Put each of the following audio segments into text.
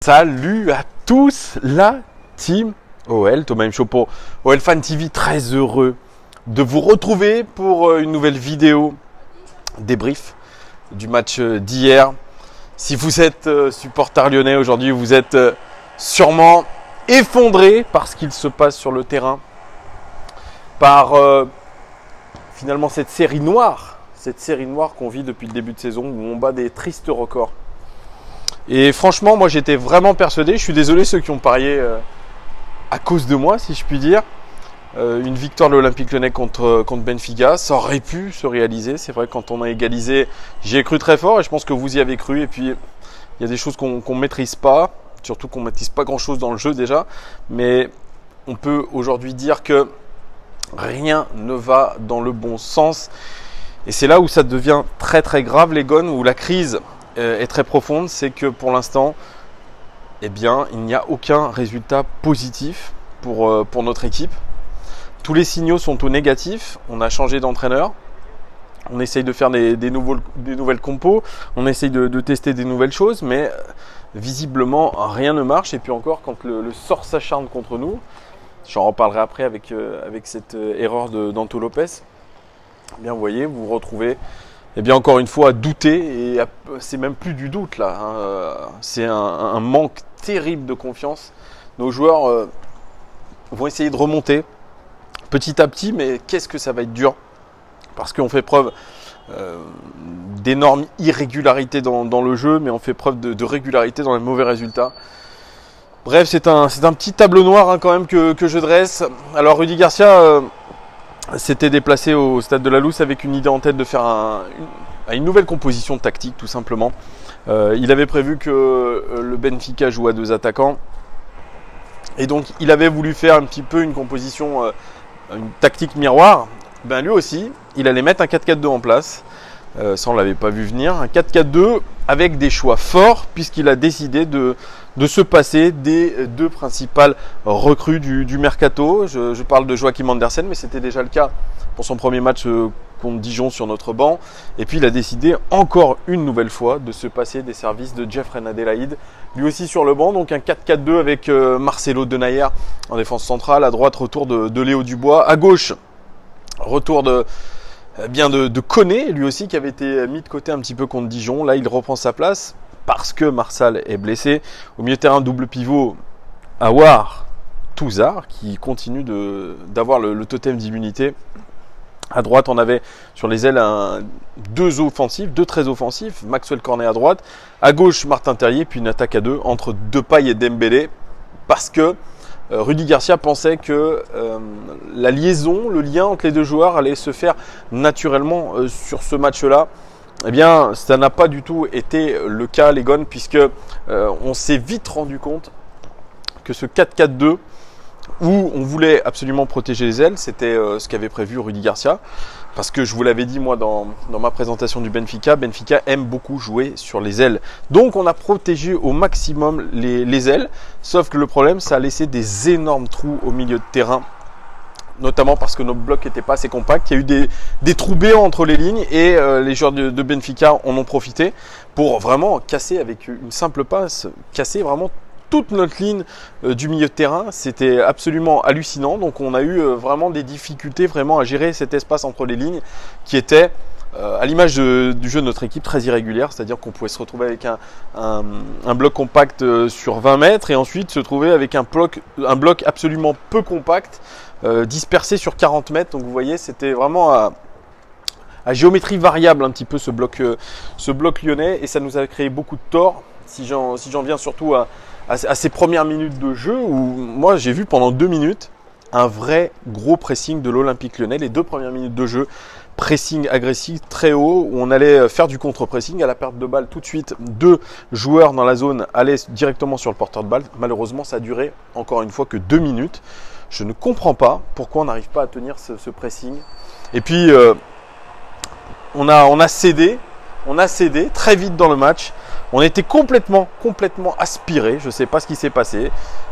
Salut à tous la team OL, Thomas M. Show pour OL Fan TV, très heureux de vous retrouver pour une nouvelle vidéo débrief du match d'hier. Si vous êtes supporter lyonnais aujourd'hui, vous êtes sûrement effondré par ce qu'il se passe sur le terrain, par finalement cette série noire qu'on vit depuis le début de saison où on bat des tristes records. Et franchement, moi j'étais vraiment persuadé, je suis désolé ceux qui ont parié à cause de moi, si je puis dire, une victoire de l'Olympique Lyonnais contre Benfica, ça aurait pu se réaliser. C'est vrai, quand on a égalisé, j'y ai cru très fort et je pense que vous y avez cru. Et puis, il y a des choses qu'on ne maîtrise pas, surtout qu'on ne maîtrise pas grand-chose dans le jeu déjà. Mais on peut aujourd'hui dire que rien ne va dans le bon sens. Et c'est là où ça devient très très grave, les gones, où la crise est très profonde, c'est que pour l'instant, eh bien, il n'y a aucun résultat positif pour notre équipe. Tous les signaux sont au négatif. On a changé d'entraîneur. On essaye de faire des nouvelles compos. On essaye de tester des nouvelles choses, mais visiblement, rien ne marche. Et puis encore, quand le sort s'acharne contre nous, j'en reparlerai après avec cette erreur d'Anto Lopez, eh bien, vous voyez, vous vous retrouvez encore une fois à douter, et c'est même plus du doute là, hein. C'est un manque terrible de confiance. Nos joueurs vont essayer de remonter petit à petit, mais qu'est-ce que ça va être dur, parce qu'on fait preuve d'énormes irrégularités dans le jeu, mais on fait preuve de régularité dans les mauvais résultats. Bref, c'est un petit tableau noir, hein, quand même que je dresse. Alors Rudy Garcia s'était déplacé au stade de la Luz avec une idée en tête de faire une nouvelle composition tactique, tout simplement. Il avait prévu que le Benfica joue à deux attaquants, et donc il avait voulu faire un petit peu une composition, une tactique miroir. Ben lui aussi, il allait mettre un 4-4-2 en place. Ça, on ne l'avait pas vu venir. Un 4-4-2 avec des choix forts, puisqu'il a décidé de se passer des deux principales recrues du mercato. Je parle de Joachim Andersen, mais c'était déjà le cas pour son premier match contre Dijon sur notre banc. Et puis il a décidé encore une nouvelle fois de se passer des services de Jeffrey Adelaide, lui aussi sur le banc. Donc un 4-4-2 avec Marcelo Denayer en défense centrale. À droite, retour de Léo Dubois. À gauche, retour de Koné, lui aussi qui avait été mis de côté un petit peu contre Dijon. Là, il reprend sa place parce que Marsal est blessé. Au milieu de terrain, double pivot, Aouar, Touzard, qui continue d'avoir le totem d'immunité. À droite, on avait sur les ailes deux très offensifs, Maxwell Cornet à droite. À gauche, Martin Terrier, puis une attaque à deux entre Depay et Dembélé, parce que Rudy Garcia pensait que la liaison, le lien entre les deux joueurs allait se faire naturellement sur ce match-là. Eh bien, ça n'a pas du tout été le cas, les gones, puisque on s'est vite rendu compte que ce 4-4-2, où on voulait absolument protéger les ailes, c'était ce qu'avait prévu Rudy Garcia. Parce que je vous l'avais dit moi dans ma présentation du Benfica aime beaucoup jouer sur les ailes. Donc on a protégé au maximum les ailes, sauf que le problème, ça a laissé des énormes trous au milieu de terrain, notamment parce que nos blocs n'étaient pas assez compacts. Il y a eu des trous béants entre les lignes, et les joueurs de Benfica en ont profité pour vraiment casser avec une simple passe, casser vraiment toute notre ligne du milieu de terrain. C'était absolument hallucinant. Donc on a eu vraiment des difficultés vraiment à gérer cet espace entre les lignes qui était, à l'image du jeu de notre équipe, très irrégulière. C'est-à-dire qu'on pouvait se retrouver avec un bloc compact sur 20 mètres et ensuite se trouver avec un bloc absolument peu compact, dispersé sur 40 mètres. Donc vous voyez, c'était vraiment à géométrie variable un petit peu ce bloc lyonnais, et ça nous a créé beaucoup de tort. Si j'en viens surtout à ces premières minutes de jeu, où moi j'ai vu pendant 2 minutes un vrai gros pressing de l'Olympique Lyonnais. Les 2 premières minutes de jeu, pressing agressif très haut, où on allait faire du contre-pressing. À la perte de balle, tout de suite, 2 joueurs dans la zone allaient directement sur le porteur de balle. Malheureusement, ça a duré encore une fois que 2 minutes. Je ne comprends pas pourquoi on n'arrive pas à tenir ce pressing. Et puis on a cédé très vite dans le match. On était complètement aspiré. Je ne sais pas ce qui s'est passé.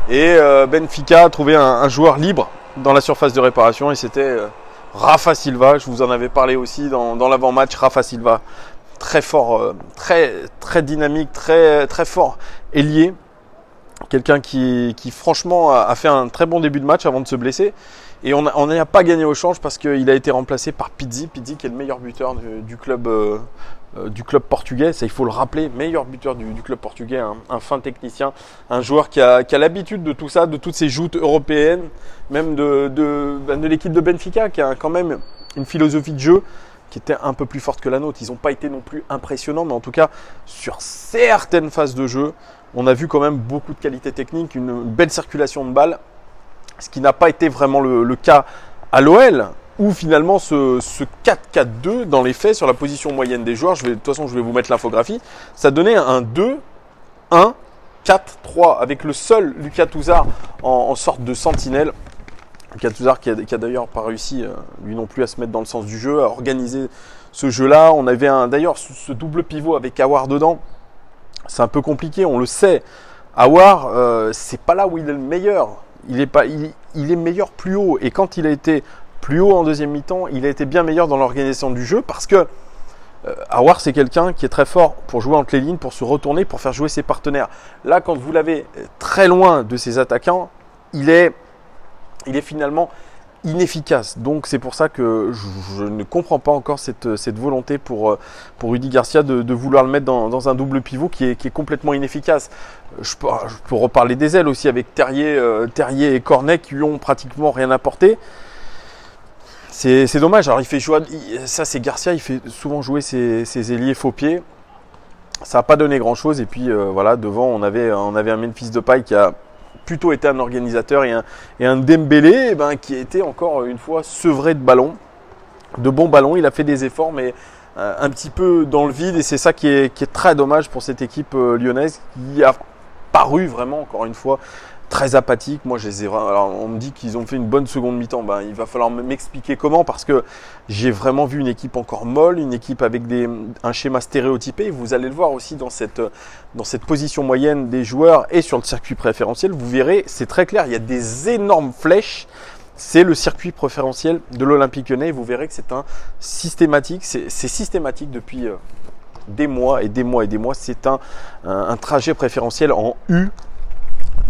Et Benfica a trouvé un joueur libre dans la surface de réparation, et c'était Rafa Silva. Je vous en avais parlé aussi dans l'avant-match. Rafa Silva, très fort, très dynamique, très fort ailier. Quelqu'un qui franchement a fait un très bon début de match avant de se blesser. Et on n'a pas gagné au change parce qu'il a été remplacé par Pizzi. Pizzi qui est le meilleur buteur du club portugais. Ça, il faut le rappeler, meilleur buteur du club portugais, un fin technicien, un joueur qui a l'habitude de tout ça, de toutes ces joutes européennes, même de l'équipe de Benfica qui a quand même une philosophie de jeu qui était un peu plus forte que la nôtre. Ils n'ont pas été non plus impressionnants, mais en tout cas, sur certaines phases de jeu, on a vu quand même beaucoup de qualité technique, une belle circulation de balles, ce qui n'a pas été vraiment le cas à l'OL, où finalement ce 4-4-2, dans les faits, sur la position moyenne des joueurs, de toute façon je vais vous mettre l'infographie, ça donnait un 2-1-4-3, avec le seul Lucas Touzard en sorte de sentinelle. Lucas Touzard qui a d'ailleurs pas réussi, lui non plus, à se mettre dans le sens du jeu, à organiser ce jeu-là. On avait d'ailleurs ce double pivot avec Aouar dedans. C'est un peu compliqué, on le sait. Aouar, c'est pas là où il est le meilleur. Il est meilleur plus haut. Et quand il a été plus haut en deuxième mi-temps, il a été bien meilleur dans l'organisation du jeu parce que Aouar, c'est quelqu'un qui est très fort pour jouer entre les lignes, pour se retourner, pour faire jouer ses partenaires. Là, quand vous l'avez très loin de ses attaquants, il est finalement inefficace. Donc c'est pour ça que je ne comprends pas encore cette volonté pour Rudy Garcia de vouloir le mettre dans un double pivot qui est complètement inefficace. Je peux reparler des ailes aussi avec Terrier et Cornet qui lui ont pratiquement rien apporté. C'est dommage. Alors il fait jouer, ça c'est Garcia, il fait souvent jouer ses ailiers faux pieds. Ça n'a pas donné grand chose. Et puis voilà, devant on avait un Memphis Depay qui a plutôt été un organisateur et un Dembélé qui a été encore une fois sevré de ballons, de bons ballons. Il a fait des efforts mais un petit peu dans le vide et c'est ça qui est très dommage pour cette équipe lyonnaise qui a paru vraiment encore une fois très apathique. Moi, alors, on me dit qu'ils ont fait une bonne seconde mi-temps. Il va falloir m'expliquer comment parce que j'ai vraiment vu une équipe encore molle, une équipe avec un schéma stéréotypé. Vous allez le voir aussi dans cette position moyenne des joueurs et sur le circuit préférentiel. Vous verrez, c'est très clair, il y a des énormes flèches. C'est le circuit préférentiel de l'Olympique Lyonnais. Vous verrez que c'est systématique depuis des mois et des mois et des mois. C'est un trajet préférentiel en U.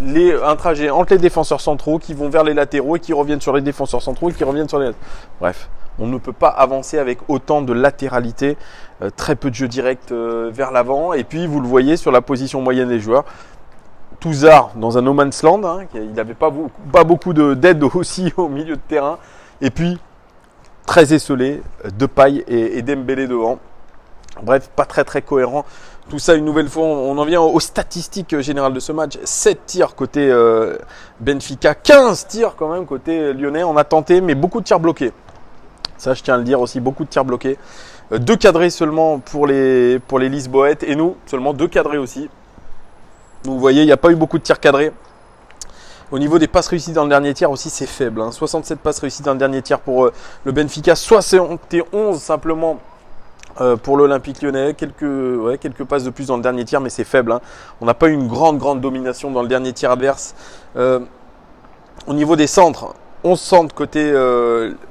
Un trajet entre les défenseurs centraux qui vont vers les latéraux et qui reviennent sur les défenseurs centraux et qui reviennent sur les... Bref, on ne peut pas avancer avec autant de latéralité, très peu de jeu direct vers l'avant. Et puis, vous le voyez sur la position moyenne des joueurs. Touzard dans un no man's land, il n'avait pas beaucoup d'aide aussi au milieu de terrain. Et puis, très esselé, Depay et Dembélé devant. Bref, pas très très cohérent. Tout ça, une nouvelle fois, on en vient aux statistiques générales de ce match. 7 tirs côté Benfica, 15 tirs quand même côté lyonnais. On a tenté, mais beaucoup de tirs bloqués. Ça, je tiens à le dire aussi, beaucoup de tirs bloqués. 2 cadrés seulement pour les Lisboètes et nous, seulement 2 cadrés aussi. Donc, vous voyez, il n'y a pas eu beaucoup de tirs cadrés. Au niveau des passes réussies dans le dernier tiers aussi, c'est faible. 67 passes réussies dans le dernier tiers pour le Benfica, 71 simplement pour l'Olympique Lyonnais, quelques passes de plus dans le dernier tiers, mais c'est faible. On n'a pas eu une grande domination dans le dernier tiers adverse. Au niveau des centres, 11 centres côté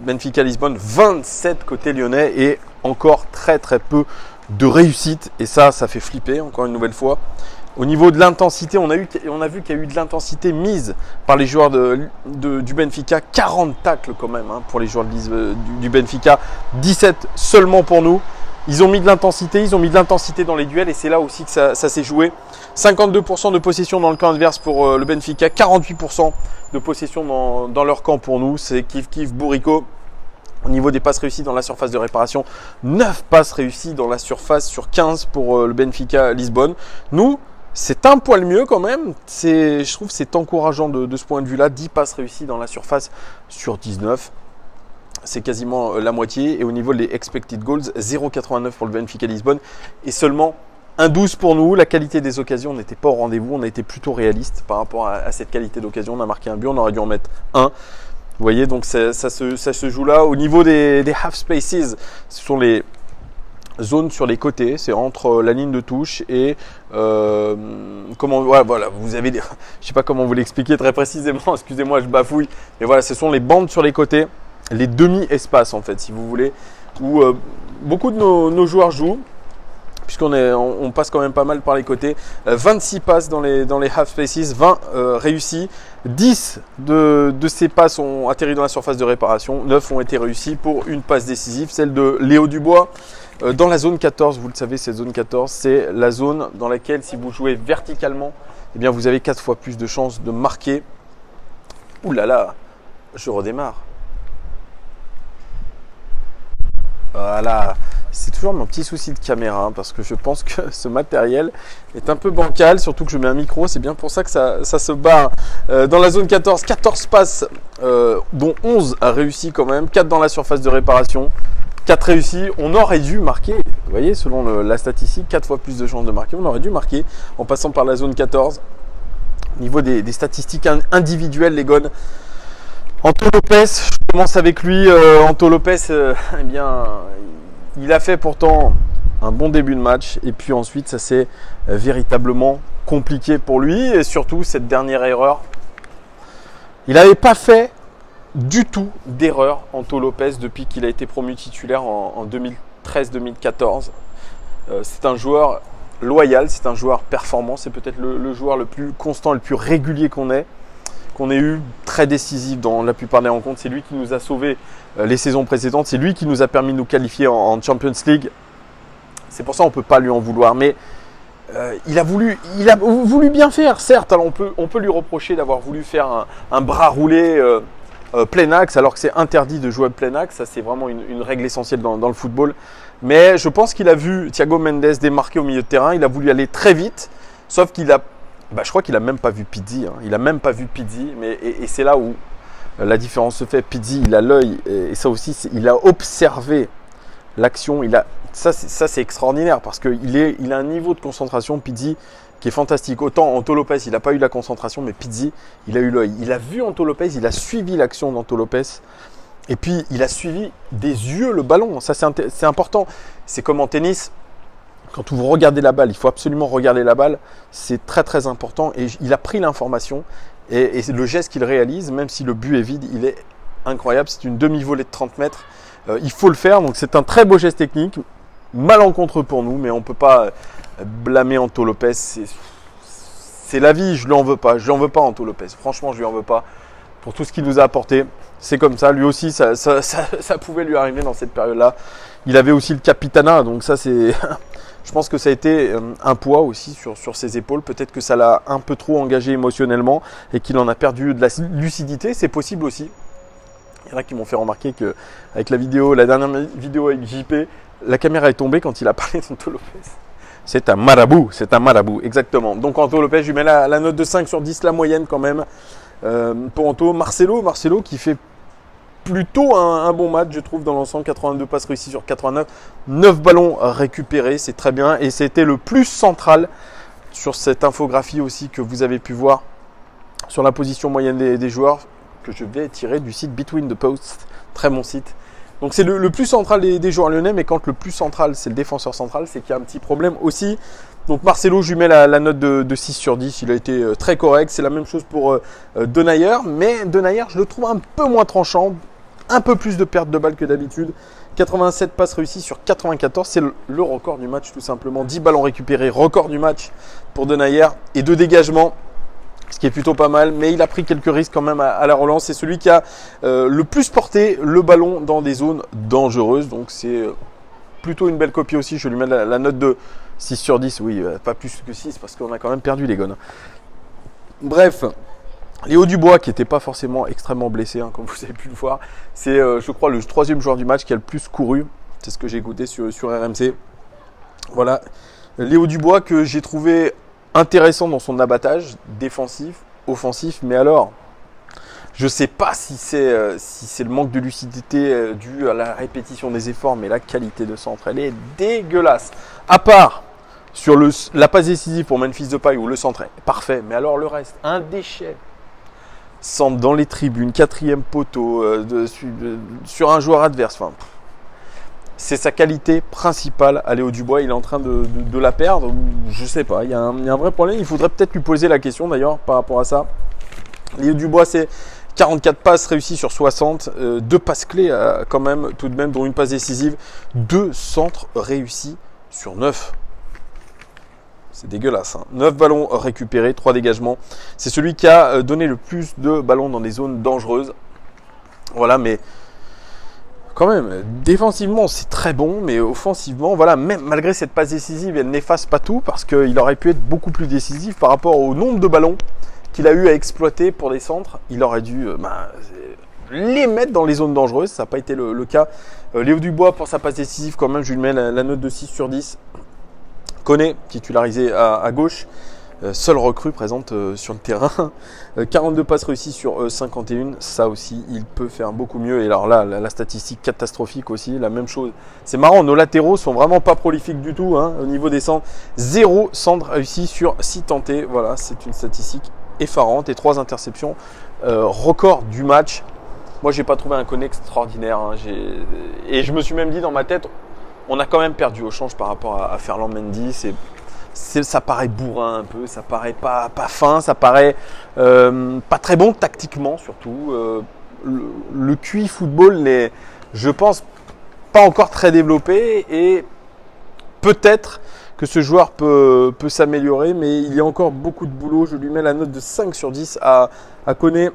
Benfica Lisbonne, 27 côté lyonnais et encore très peu de réussite. Et ça fait flipper encore une nouvelle fois. Au niveau de l'intensité, on a vu qu'il y a eu de l'intensité mise par les joueurs du Benfica. 40 tacles quand même pour les joueurs du Benfica, 17 seulement pour nous. Ils ont mis de l'intensité dans les duels et c'est là aussi que ça s'est joué. 52% de possession dans le camp adverse pour le Benfica, 48% de possession dans leur camp pour nous. C'est kiff bourrico. Au niveau des passes réussies dans la surface de réparation, 9 passes réussies dans la surface sur 15 pour le Benfica Lisbonne. Nous, c'est un poil mieux quand même. Je trouve que c'est encourageant de ce point de vue-là. 10 passes réussies dans la surface sur 19. C'est quasiment la moitié. Et au niveau des expected goals, 0,89 pour le Benfica Lisbonne et seulement 1,12 pour nous. La qualité des occasions n'était pas au rendez-vous. On a été plutôt réaliste par rapport à cette qualité d'occasion. On a marqué un but, on aurait dû en mettre un. Vous voyez, donc ça se joue là. Au niveau des half spaces, ce sont les zones sur les côtés. C'est entre la ligne de touche et voilà, vous avez je sais pas comment vous l'expliquer très précisément. Excusez-moi, je bafouille. Mais voilà, ce sont les bandes sur les côtés. Les demi-espaces en fait, si vous voulez, où beaucoup de nos joueurs jouent. on passe quand même pas mal par les côtés. 26 passes dans les half spaces, 20 réussis. 10 de ces passes ont atterri dans la surface de réparation. 9 ont été réussis pour une passe décisive, celle de Léo Dubois. Dans la zone 14, vous le savez, cette zone 14, c'est la zone dans laquelle si vous jouez verticalement, eh bien vous avez 4 fois plus de chances de marquer. Ouh là là, je redémarre. Voilà, c'est toujours mon petit souci de caméra hein, parce que je pense que ce matériel est un peu bancal, surtout que je mets un micro, c'est bien pour ça que ça se barre. Dans la zone 14, 14 passes, dont 11 a réussi quand même, 4 dans la surface de réparation, 4 réussis. On aurait dû marquer, vous voyez, selon la statistique, 4 fois plus de chances de marquer, on aurait dû marquer en passant par la zone 14. Au niveau des statistiques individuelles, les gones. Anto Lopez, je commence avec lui. Anto Lopez, eh bien, il a fait pourtant un bon début de match. Et puis ensuite, ça s'est véritablement compliqué pour lui. Et surtout, cette dernière erreur. Il n'avait pas fait du tout d'erreur, Anto Lopez, depuis qu'il a été promu titulaire en 2013-2014. C'est un joueur loyal, c'est un joueur performant. C'est peut-être le joueur le plus constant et le plus régulier qu'on ait eu, très décisif dans la plupart des rencontres. C'est lui qui nous a sauvés les saisons précédentes. C'est lui qui nous a permis de nous qualifier en Champions League. C'est pour ça qu'on ne peut pas lui en vouloir. Mais il a voulu bien faire, certes. Alors on peut lui reprocher d'avoir voulu faire un bras roulé plein axe, alors que c'est interdit de jouer plein axe. Ça, c'est vraiment une règle essentielle dans le football. Mais je pense qu'il a vu Thiago Mendes démarquer au milieu de terrain. Il a voulu aller très vite, sauf qu'il a... je crois qu'il n'a même pas vu Pizzi. Hein. Il n'a même pas vu Pizzi. Et c'est là où la différence se fait. Pizzi, il a l'œil. Et ça aussi, il a observé l'action. Ça, c'est extraordinaire parce qu'il a un niveau de concentration, Pizzi, qui est fantastique. Autant Anto Lopez, il n'a pas eu la concentration, mais Pizzi, il a eu l'œil. Il a vu Anto Lopez, il a suivi l'action d'Anto Lopez. Et puis, il a suivi des yeux le ballon. Ça, c'est important. C'est comme en tennis. Quand vous regardez la balle, il faut absolument regarder la balle. C'est très très important. Et il a pris l'information. Et le geste qu'il réalise, même si le but est vide, il est incroyable. C'est une demi-volée de 30 mètres. Il faut le faire. Donc c'est un très beau geste technique. Malencontreux pour nous, mais on ne peut pas blâmer Anto Lopez. C'est la vie, je ne lui en veux pas. Je lui en veux pas, Anto Lopez. Franchement, je lui en veux pas. Pour tout ce qu'il nous a apporté. C'est comme ça. Lui aussi, ça pouvait lui arriver dans cette période-là. Il avait aussi le capitana. Donc ça, c'est... Je pense que ça a été un poids aussi sur ses épaules. Peut-être que ça l'a un peu trop engagé émotionnellement et qu'il en a perdu de la lucidité. C'est possible aussi. Il y en a qui m'ont fait remarquer qu'avec la dernière vidéo avec JP, la caméra est tombée quand il a parlé d'Anto Lopez. C'est un marabout, exactement. Donc Anto Lopez, je lui mets la note de 5 sur 10, la moyenne quand même. Pour Anto, Marcelo qui fait plutôt un bon match, je trouve, dans l'ensemble. 82 passes réussies sur 89, 9 ballons récupérés, c'est très bien. Et c'était le plus central sur cette infographie aussi que vous avez pu voir sur la position moyenne des joueurs, que je vais tirer du site Between the Posts, très bon site. Donc c'est le plus central des joueurs lyonnais, mais quand le plus central c'est le défenseur central, c'est qu'il y a un petit problème aussi. Donc Marcelo, je lui mets la note de 6 sur 10, il a été très correct. C'est la même chose pour Denayer, mais Denayer, je le trouve un peu moins tranchant, un peu plus de perte de balles que d'habitude. 87 passes réussies sur 94, c'est le record du match tout simplement. 10 ballons récupérés, record du match pour Denayer, et 2 dégagements, ce qui est plutôt pas mal, mais il a pris quelques risques quand même à la relance. C'est celui qui a le plus porté le ballon dans des zones dangereuses, donc c'est plutôt une belle copie aussi. Je lui mets la note de 6 sur 10, oui, pas plus que 6 parce qu'on a quand même perdu les gones. Bref, Léo Dubois, qui n'était pas forcément extrêmement blessé, hein, comme vous avez pu le voir, c'est je crois le 3e joueur du match qui a le plus couru, c'est ce que j'ai écouté sur RMC. Voilà, Léo Dubois que j'ai trouvé intéressant dans son abattage défensif, offensif, mais alors je ne sais pas si c'est le manque de lucidité dû à la répétition des efforts, mais la qualité de centre, elle est dégueulasse. À part sur la passe décisive pour Memphis Depay où le centre est parfait, mais alors le reste, un déchet. Centre dans les tribunes, 4e poteau, sur un joueur adverse. Enfin, c'est sa qualité principale à Léo Dubois. Il est en train de la perdre. Je ne sais pas, il y a un vrai problème. Il faudrait peut-être lui poser la question d'ailleurs par rapport à ça. Léo Dubois, c'est 44 passes réussies sur 60, 2 passes clés quand même, tout de même, dont une passe décisive, 2 centres réussis sur 9. C'est dégueulasse. 9 ballons récupérés, 3 dégagements. C'est celui qui a donné le plus de ballons dans des zones dangereuses. Voilà, mais quand même, défensivement, c'est très bon, mais offensivement, voilà, même malgré cette passe décisive, elle n'efface pas tout parce qu'il aurait pu être beaucoup plus décisif par rapport au nombre de ballons qu'il a eu à exploiter pour des centres. Il aurait dû les mettre dans les zones dangereuses, ça n'a pas été le cas. Léo Dubois, pour sa passe décisive, quand même, je lui mets la note de 6 sur 10. Koné, titularisé à gauche. Seule recrue présente sur le terrain. 42 passes réussies sur 51. Ça aussi, il peut faire beaucoup mieux. Et alors là, la statistique catastrophique aussi, la même chose. C'est marrant, nos latéraux sont vraiment pas prolifiques du tout au niveau des centres. 0 centre réussi sur 6 tentés. Voilà, c'est une statistique effarante. Et 3 interceptions. Record du match. Moi, j'ai pas trouvé un Koné extraordinaire. Et je me suis même dit dans ma tête, on a quand même perdu au change par rapport à Ferland Mendy. Ça paraît bourrin un peu, ça paraît pas fin, ça paraît pas très bon tactiquement surtout. Le QI football n'est, je pense, pas encore très développé et peut-être que ce joueur peut s'améliorer, mais il y a encore beaucoup de boulot. Je lui mets la note de 5 sur 10 à Koné.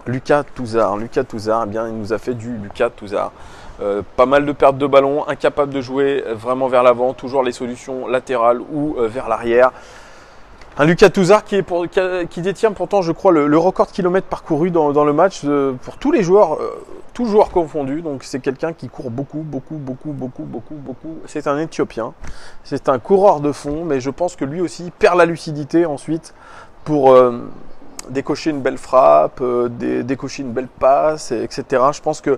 Lucas Touzard, eh bien, il nous a fait du Lucas Touzard. Pas mal de pertes de ballon, incapable de jouer vraiment vers l'avant, toujours les solutions latérales ou vers l'arrière. Un Lucas Touzard qui détient pourtant, je crois, le record de kilomètres parcourus dans le match pour tous les joueurs, tous joueurs confondus. Donc c'est quelqu'un qui court beaucoup. C'est un Éthiopien, c'est un coureur de fond, mais je pense que lui aussi perd la lucidité ensuite pour décocher une belle frappe, décocher une belle passe, etc. Je pense que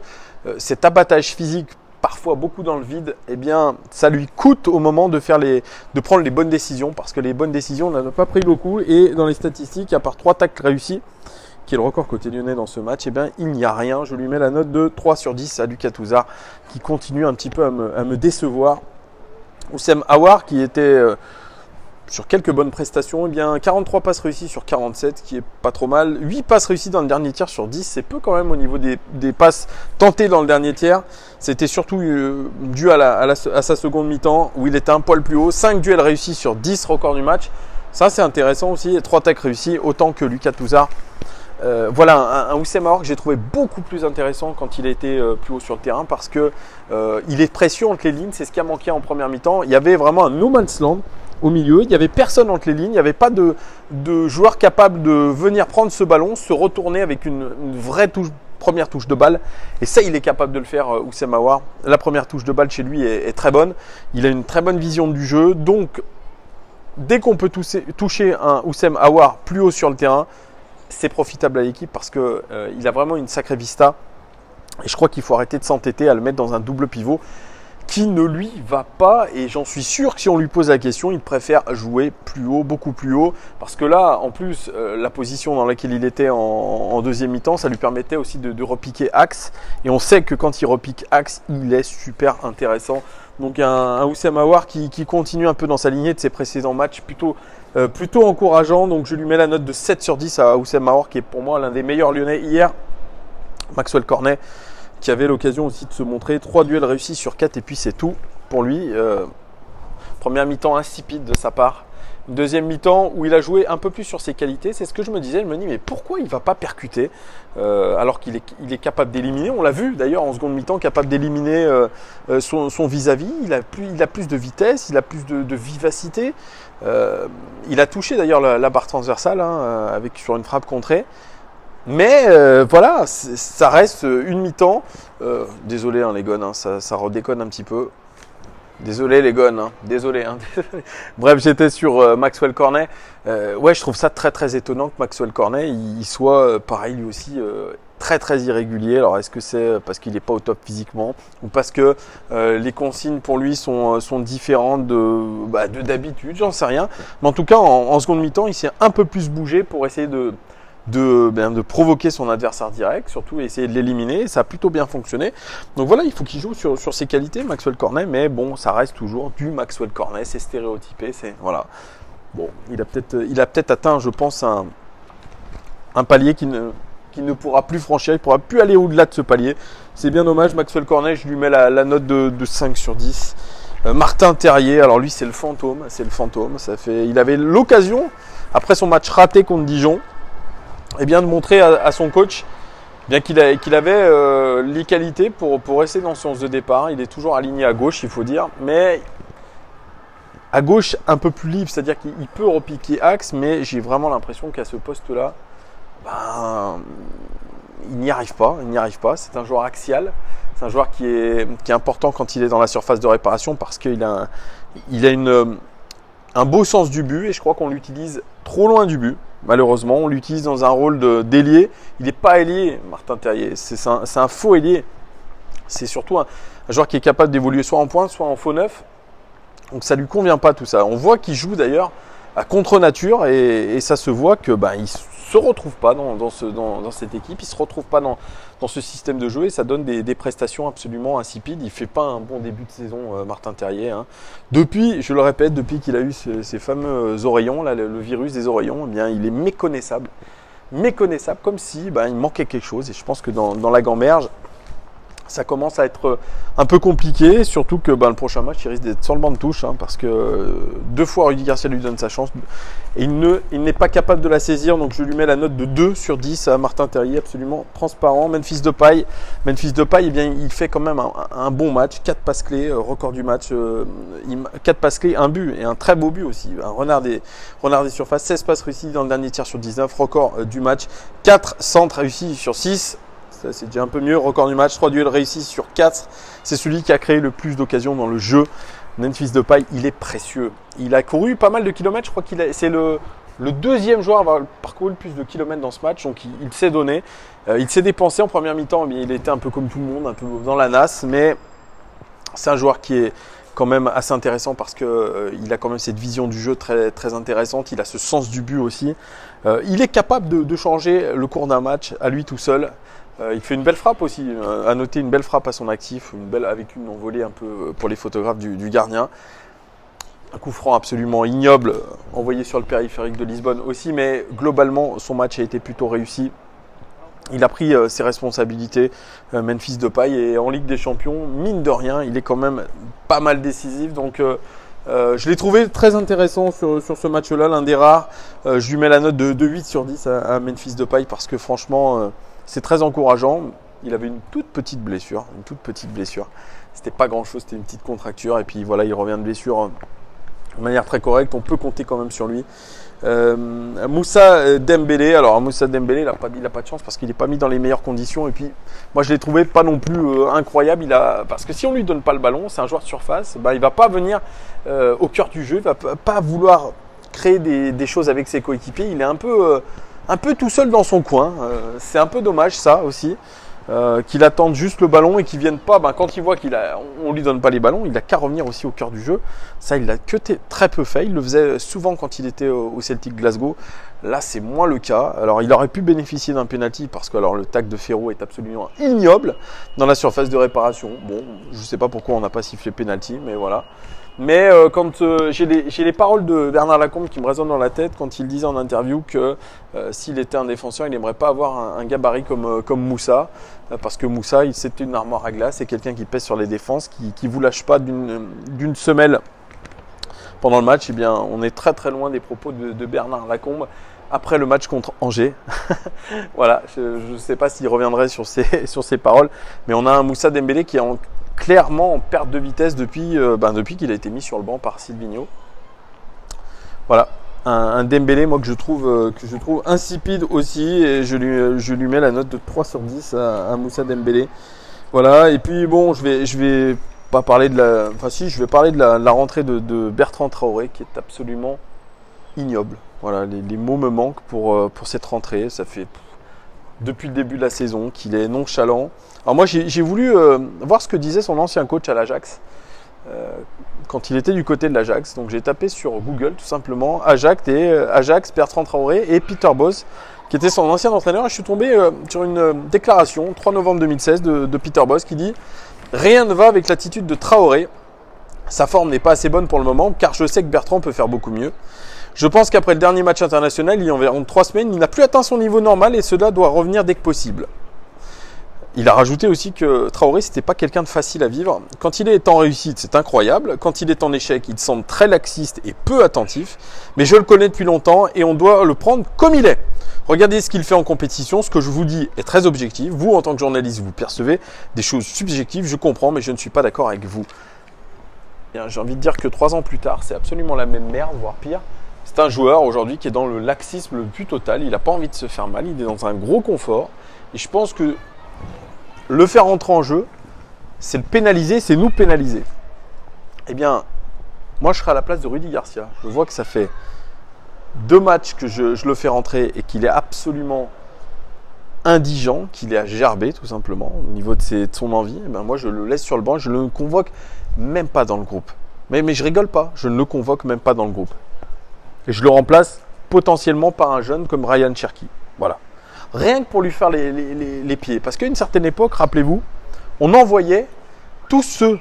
cet abattage physique, parfois beaucoup dans le vide, eh bien, ça lui coûte au moment de prendre les bonnes décisions, parce que les bonnes décisions, on n'en a pas pris beaucoup. Et dans les statistiques, à part 3 tacles réussis, qui est le record côté lyonnais dans ce match, eh bien, il n'y a rien. Je lui mets la note de 3 sur 10 à Lucas Touzard, qui continue un petit peu à me décevoir. Oussem Aouar, qui était sur quelques bonnes prestations, eh bien 43 passes réussies sur 47, qui est pas trop mal. 8 passes réussies dans le dernier tiers sur 10, c'est peu quand même au niveau des passes tentées dans le dernier tiers. C'était surtout dû à sa seconde mi-temps, où il était un poil plus haut. 5 duels réussis sur 10, record du match. Ça, c'est intéressant aussi. Et 3 tacles réussis, autant que Lucas Touzard. Voilà un Oussem Aouar que j'ai trouvé beaucoup plus intéressant quand il a été plus haut sur le terrain, parce que il est précieux entre les lignes. C'est ce qui a manqué en première mi-temps. Il y avait vraiment un no man's land au milieu, il n'y avait personne entre les lignes, il n'y avait pas de joueur capable de venir prendre ce ballon, se retourner avec une vraie première touche de balle. Et ça, il est capable de le faire, Oussem Aouar. La première touche de balle chez lui est très bonne. Il a une très bonne vision du jeu. Donc, dès qu'on peut toucher un Oussem Aouar plus haut sur le terrain, c'est profitable à l'équipe, parce qu'il a vraiment une sacrée vista. Et je crois qu'il faut arrêter de s'entêter à le mettre dans un double pivot qui ne lui va pas, et j'en suis sûr que si on lui pose la question, il préfère jouer plus haut, beaucoup plus haut, parce que là, en plus, la position dans laquelle il était en deuxième mi-temps, ça lui permettait aussi de repiquer axe, et on sait que quand il repique axe, il est super intéressant. Donc un Oussem Aouar qui continue un peu dans sa lignée de ses précédents matchs, plutôt encourageant. Donc je lui mets la note de 7 sur 10 à Oussem Aouar, qui est pour moi l'un des meilleurs lyonnais hier. Maxwell Cornet, qui avait l'occasion aussi de se montrer. 3 duels réussis sur 4, et puis c'est tout pour lui. Première mi-temps insipide de sa part. Une deuxième mi-temps où il a joué un peu plus sur ses qualités. C'est ce que je me disais. Je me dis, mais pourquoi il ne va pas percuter alors qu'il est capable d'éliminer. On l'a vu d'ailleurs en seconde mi-temps, capable d'éliminer son vis-à-vis. Il a plus de vitesse, il a plus de vivacité. Il a touché d'ailleurs la barre transversale sur une frappe contrée. Mais voilà, ça reste une mi-temps. Désolé les gones, ça redéconne un petit peu. Désolé les gones, désolé. Bref, j'étais sur Maxwell Cornet. Ouais, je trouve ça très très étonnant que Maxwell Cornet il soit pareil lui aussi très très irrégulier. Alors est-ce que c'est parce qu'il n'est pas au top physiquement, ou parce que les consignes pour lui sont différentes de d'habitude, j'en sais rien. Mais en tout cas, en seconde mi-temps, il s'est un peu plus bougé pour essayer de provoquer son adversaire direct, surtout essayer de l'éliminer. Ça a plutôt bien fonctionné. Donc voilà, il faut qu'il joue sur ses qualités, Maxwell Cornet, mais bon, ça reste toujours du Maxwell Cornet, c'est stéréotypé, voilà. Bon, il a peut-être atteint, je pense, un palier qui ne pourra plus franchir, il ne pourra plus aller au-delà de ce palier. C'est bien dommage. Maxwell Cornet, je lui mets la note de 5 sur 10. Martin Terrier, alors lui c'est le fantôme. Il avait l'occasion, après son match raté contre Dijon, de montrer à son coach bien qu'il avait les qualités pour rester dans son 11 de départ. Il est toujours aligné à gauche, il faut dire, mais à gauche un peu plus libre, c'est-à-dire qu'il peut repiquer axe, mais j'ai vraiment l'impression qu'à ce poste-là, il n'y arrive pas. C'est un joueur axial, c'est un joueur qui est important quand il est dans la surface de réparation parce qu'il a un beau sens du but et je crois qu'on l'utilise trop loin du but. Malheureusement, on l'utilise dans un rôle d'ailier. Il n'est pas ailier, Martin Terrier, c'est un faux ailier. C'est surtout un joueur qui est capable d'évoluer soit en pointe, soit en faux neuf. Donc ça lui convient pas tout ça. On voit qu'il joue d'ailleurs à contre-nature et ça se voit que il se retrouve pas dans cette équipe, il se retrouve pas dans ce système de jeu et ça donne des prestations absolument insipides. Il fait pas un bon début de saison, Martin Terrier. Depuis, je le répète, depuis qu'il a eu ces fameux oreillons, là, le virus des oreillons, il est méconnaissable, comme si il manquait quelque chose. Et je pense que dans la gamberge, ça commence à être un peu compliqué, surtout que le prochain match, il risque d'être sur le banc de touche, parce que 2 fois Rudy Garcia lui donne sa chance et il n'est pas capable de la saisir, donc je lui mets la note de 2 sur 10 à Martin Terrier, absolument transparent. Memphis Depay, il fait quand même un bon match, 4 passes clés, record du match, 4 passes clés, un but et un très beau but aussi, un renard des surfaces, 16 passes réussies dans le dernier tiers sur 19, record du match, 4 centres réussis sur 6. Ça, c'est déjà un peu mieux. Record du match, 3 duels réussis sur 4. C'est celui qui a créé le plus d'occasions dans le jeu. Memphis Depay, il est précieux. Il a couru pas mal de kilomètres. Je crois c'est le deuxième joueur à avoir parcouru le plus de kilomètres dans ce match. Donc il s'est donné. Il s'est dépensé en première mi-temps. Il était un peu comme tout le monde, un peu dans la nasse. Mais c'est un joueur qui est quand même assez intéressant parce qu'il a quand même cette vision du jeu très, très intéressante. Il a ce sens du but aussi. Il est capable de changer le cours d'un match à lui tout seul. Il fait une belle frappe aussi, à noter une belle frappe à son actif, avec une envolée un peu pour les photographes du gardien. Un coup franc absolument ignoble, envoyé sur le périphérique de Lisbonne aussi, mais globalement son match a été plutôt réussi. Il a pris ses responsabilités, Memphis Depay, et en Ligue des Champions, mine de rien, il est quand même pas mal décisif. Donc je l'ai trouvé très intéressant sur ce match-là, l'un des rares. Je lui mets la note de 8 sur 10 à Memphis Depay parce que franchement... c'est très encourageant. Il avait une toute petite blessure. C'était pas grand chose, c'était une petite contracture. Et puis voilà, il revient de blessure de manière très correcte. On peut compter quand même sur lui. Moussa Dembélé. Alors Moussa Dembélé, il n'a pas de chance parce qu'il n'est pas mis dans les meilleures conditions. Et puis moi je l'ai trouvé pas non plus incroyable. Parce que si on lui donne pas le ballon, c'est un joueur de surface. Il va pas venir au cœur du jeu. Il va pas vouloir créer des choses avec ses coéquipiers. Il est un peu tout seul dans son coin. C'est un peu dommage ça aussi, qu'il attende juste le ballon et qu'il ne vienne pas. Quand il voit qu'on ne lui donne pas les ballons, il n'a qu'à revenir aussi au cœur du jeu. Ça, il l'a que très peu fait. Il le faisait souvent quand il était au Celtic Glasgow. Là, c'est moins le cas. Alors, il aurait pu bénéficier d'un penalty parce que le tacle de Ferro est absolument ignoble dans la surface de réparation. Bon, je ne sais pas pourquoi on n'a pas sifflé penalty, mais voilà. Mais quand j'ai les paroles de Bernard Lacombe qui me résonnent dans la tête quand il disait en interview que s'il était un défenseur, il n'aimerait pas avoir un gabarit comme Moussa, parce que Moussa, c'était une armoire à glace, c'est quelqu'un qui pèse sur les défenses, qui vous lâche pas d'une semelle pendant le match. On est très très loin des propos de Bernard Lacombe après le match contre Angers. Voilà, je ne sais pas s'il reviendrait sur ces paroles, mais on a un Moussa Dembélé qui est clairement en perte de vitesse depuis qu'il a été mis sur le banc par Silvinho. Voilà, un Dembélé moi que je trouve insipide aussi, et je lui mets la note de 3 sur 10 à Moussa Dembélé. Voilà, et puis bon, je vais pas parler je vais parler de la rentrée de Bertrand Traoré qui est absolument ignoble. Voilà, les mots me manquent pour cette rentrée. Ça fait depuis le début de la saison qu'il est nonchalant. Alors moi j'ai voulu voir ce que disait son ancien coach à l'Ajax quand il était du côté de l'Ajax. Donc j'ai tapé sur Google tout simplement Ajax, Bertrand Traoré et Peter Bosz qui était son ancien entraîneur. Et je suis tombé sur une déclaration 3 novembre 2016 de Peter Bosz qui dit « Rien ne va avec l'attitude de Traoré. Sa forme n'est pas assez bonne pour le moment car je sais que Bertrand peut faire beaucoup mieux. Je pense qu'après le dernier match international, il y a environ 3 semaines, il n'a plus atteint son niveau normal et cela doit revenir dès que possible. il a rajouté aussi que Traoré, c'était pas quelqu'un de facile à vivre. Quand il est en réussite, c'est incroyable. Quand il est en échec, il semble très laxiste et peu attentif. Mais je le connais depuis longtemps et on doit le prendre comme il est. Regardez ce qu'il fait en compétition. Ce que je vous dis est très objectif. Vous, en tant que journaliste, vous percevez des choses subjectives. Je comprends, mais je ne suis pas d'accord avec vous. J'ai envie de dire que 3 ans plus tard, c'est absolument la même merde, voire pire. C'est un joueur aujourd'hui qui est dans le laxisme le plus total. Il n'a pas envie de se faire mal. Il est dans un gros confort. Et je pense que le faire entrer en jeu, c'est le pénaliser, c'est nous pénaliser. Eh bien, moi je serai à la place de Rudy Garcia. Je vois que ça fait 2 matchs que je le fais rentrer et qu'il est absolument indigent, qu'il est à gerber tout simplement au niveau de son envie. Eh bien, moi je le laisse sur le banc, je ne le convoque même pas dans le groupe. Mais je rigole pas, je ne le convoque même pas dans le groupe. Et je le remplace potentiellement par un jeune comme Ryan Cherki. Voilà. Rien que pour lui faire les pieds. Parce qu'à une certaine époque, rappelez-vous, on envoyait tous ceux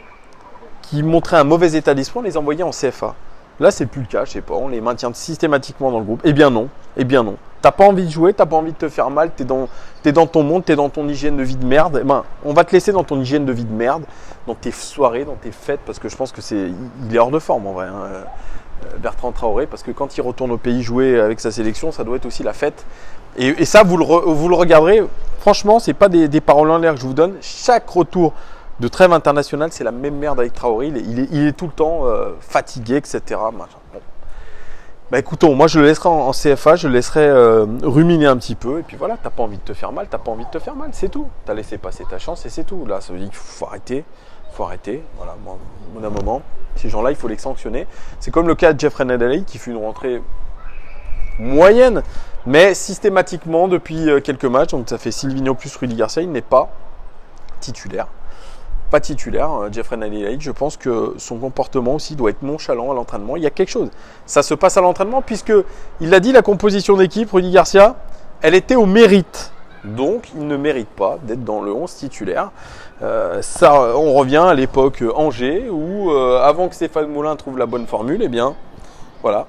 qui montraient un mauvais état d'esprit, on les envoyait en CFA. Là, c'est plus le cas, je sais pas, on les maintient systématiquement dans le groupe. Eh bien non, T'as pas envie de jouer, t'as pas envie de te faire mal, t'es dans ton monde, t'es dans ton hygiène de vie de merde. Eh ben, on va te laisser dans ton hygiène de vie de merde, dans tes soirées, dans tes fêtes, parce que je pense que il est hors de forme en vrai. Bertrand Traoré, parce que quand il retourne au pays jouer avec sa sélection, ça doit être aussi la fête. Et ça, vous le regarderez. Franchement, c'est pas des paroles en l'air que je vous donne. Chaque retour de trêve internationale, c'est la même merde avec Traoré. Il est tout le temps fatigué, etc. Bon. Bah écoutons, moi je le laisserai en CFA, je le laisserai ruminer un petit peu. Et puis voilà, t'as pas envie de te faire mal, c'est tout. T'as laissé passer ta chance et c'est tout. Là, ça veut dire qu'il faut arrêter. Voilà, bon, au bout d'un moment, ces gens-là, il faut les sanctionner. C'est comme le cas de Jeffrey Nadalay qui fut une rentrée moyenne, mais systématiquement depuis quelques matchs, donc ça fait Silvinho plus Rudy Garcia, il n'est pas titulaire. Jeffrey Nadalay, je pense que son comportement aussi doit être nonchalant à l'entraînement. Il y a quelque chose. Ça se passe à l'entraînement puisque il l'a dit, la composition d'équipe, Rudy Garcia, elle était au mérite. Donc, il ne mérite pas d'être dans le 11 titulaire. On revient à l'époque Angers où, avant que Stéphane Moulin trouve la bonne formule, eh bien, voilà,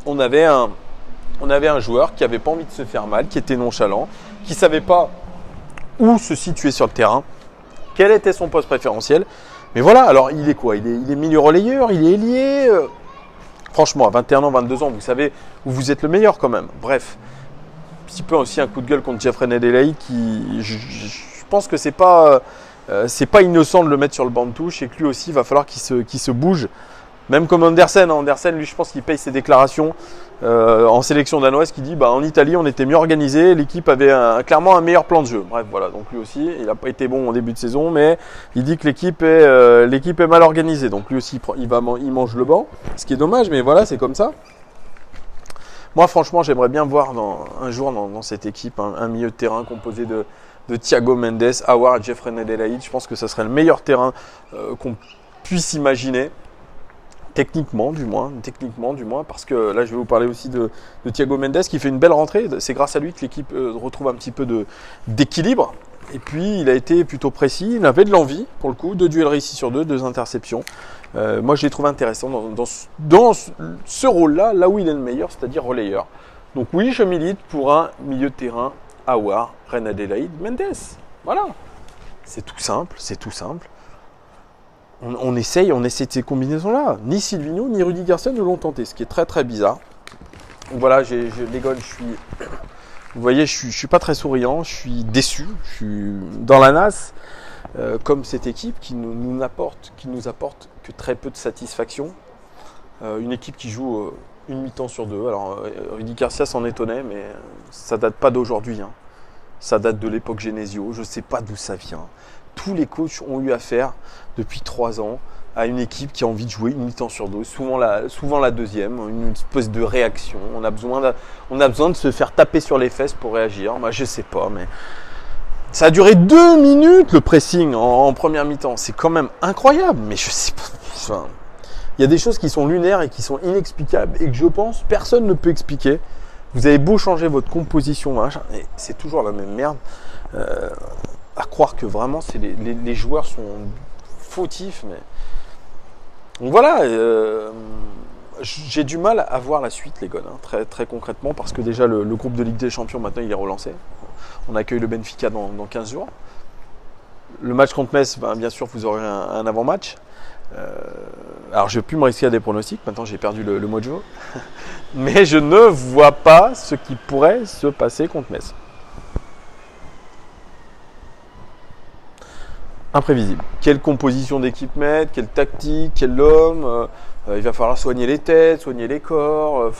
on avait un joueur qui n'avait pas envie de se faire mal, qui était nonchalant, qui ne savait pas où se situer sur le terrain, quel était son poste préférentiel. Mais voilà, alors il est quoi ? Il est milieu relayeur, il est ailier. Franchement, à 21 ans, 22 ans, vous savez où vous êtes le meilleur quand même. Bref, un petit peu aussi un coup de gueule contre Jeffrey Nadalay qui, je pense que c'est pas innocent de le mettre sur le banc de touche et que lui aussi, il va falloir qu'il se bouge. Même comme Andersen. Andersen, lui, je pense qu'il paye ses déclarations en sélection danoise qui dit en Italie, on était mieux organisé, l'équipe avait clairement un meilleur plan de jeu. Bref, voilà. Donc lui aussi, il n'a pas été bon en début de saison, mais il dit que l'équipe est mal organisée. Donc lui aussi, il mange le banc, ce qui est dommage, mais voilà, c'est comme ça. Moi, franchement, j'aimerais bien voir un jour dans cette équipe un milieu de terrain composé de Thiago Mendes, Aouar et Jeffrey Nadalay. Je pense que ce serait le meilleur terrain qu'on puisse imaginer. Techniquement du moins, parce que là je vais vous parler aussi de Thiago Mendes qui fait une belle rentrée. C'est grâce à lui que l'équipe retrouve un petit peu d'équilibre. Et puis il a été plutôt précis, il avait de l'envie pour le coup, 2 duels réussis sur 2 interceptions. Moi je l'ai trouvé intéressant dans ce rôle-là, là où il est le meilleur, c'est-à-dire relayeur. Donc oui, je milite pour un milieu de terrain Aouar, Reine Adélaïde, Mendes. Voilà, c'est tout simple. On essaye de ces combinaisons-là. Ni Silvinho, ni Rudy Garcia ne l'ont tenté, ce qui est très très bizarre. Donc voilà, les gars, vous voyez, je suis pas très souriant, je suis déçu, je suis dans la nasse, comme cette équipe qui nous apporte que très peu de satisfaction. Une équipe qui joue une mi-temps sur 2. Alors Rudy Garcia s'en étonnait, mais ça date pas d'aujourd'hui. Ça date de l'époque Genesio, je sais pas d'où ça vient. Tous les coachs ont eu affaire depuis 3 ans à une équipe qui a envie de jouer une mi-temps sur 2, souvent la deuxième, une espèce de réaction. On a besoin de se faire taper sur les fesses pour réagir. Moi, je sais pas, mais ça a duré 2 minutes le pressing en première mi-temps. C'est quand même incroyable, mais je sais pas. Enfin, il y a des choses qui sont lunaires et qui sont inexplicables et que je pense personne ne peut expliquer. Vous avez beau changer votre composition, et c'est toujours la même merde. À croire que vraiment les joueurs sont fautifs, mais donc voilà, j'ai du mal à voir la suite, les gars, très, très concrètement, parce que déjà le groupe de Ligue des Champions maintenant il est relancé. On accueille le Benfica dans 15 jours. Le match contre Metz, ben, bien sûr, vous aurez un avant-match. Alors, je ne vais plus me risquer à des pronostics. Maintenant, j'ai perdu le mojo. Mais je ne vois pas ce qui pourrait se passer contre Metz. Imprévisible. Quelle composition d'équipe mettre, quelle tactique, quel homme. Il va falloir soigner les têtes, soigner les corps.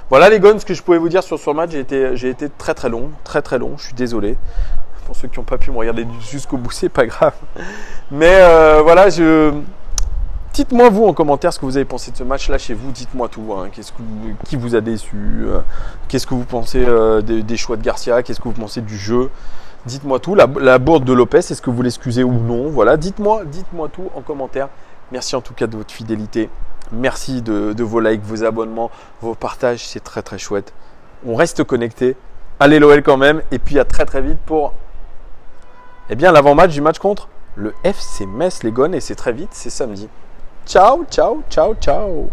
Voilà les gons, ce que je pouvais vous dire sur ce match. J'ai été très très long. Je suis désolé. Pour ceux qui n'ont pas pu me regarder jusqu'au bout, c'est pas grave. Mais voilà, dites-moi vous en commentaire ce que vous avez pensé de ce match. Lâchez-vous, dites-moi tout. Hein. Qui vous a déçu, qu'est-ce que vous pensez des choix de Garcia, qu'est-ce que vous pensez du jeu. Dites-moi tout. La bourde de Lopez, est-ce que vous l'excusez ou non? Voilà, dites-moi tout en commentaire. Merci en tout cas de votre fidélité. Merci de vos likes, vos abonnements, vos partages. C'est très très chouette. On reste connecté. Allez l'OL quand même. Et puis à très très vite pour l'avant-match du match contre le FC Metz les gones. Et c'est très vite, c'est samedi. Ciao, ciao, ciao, ciao.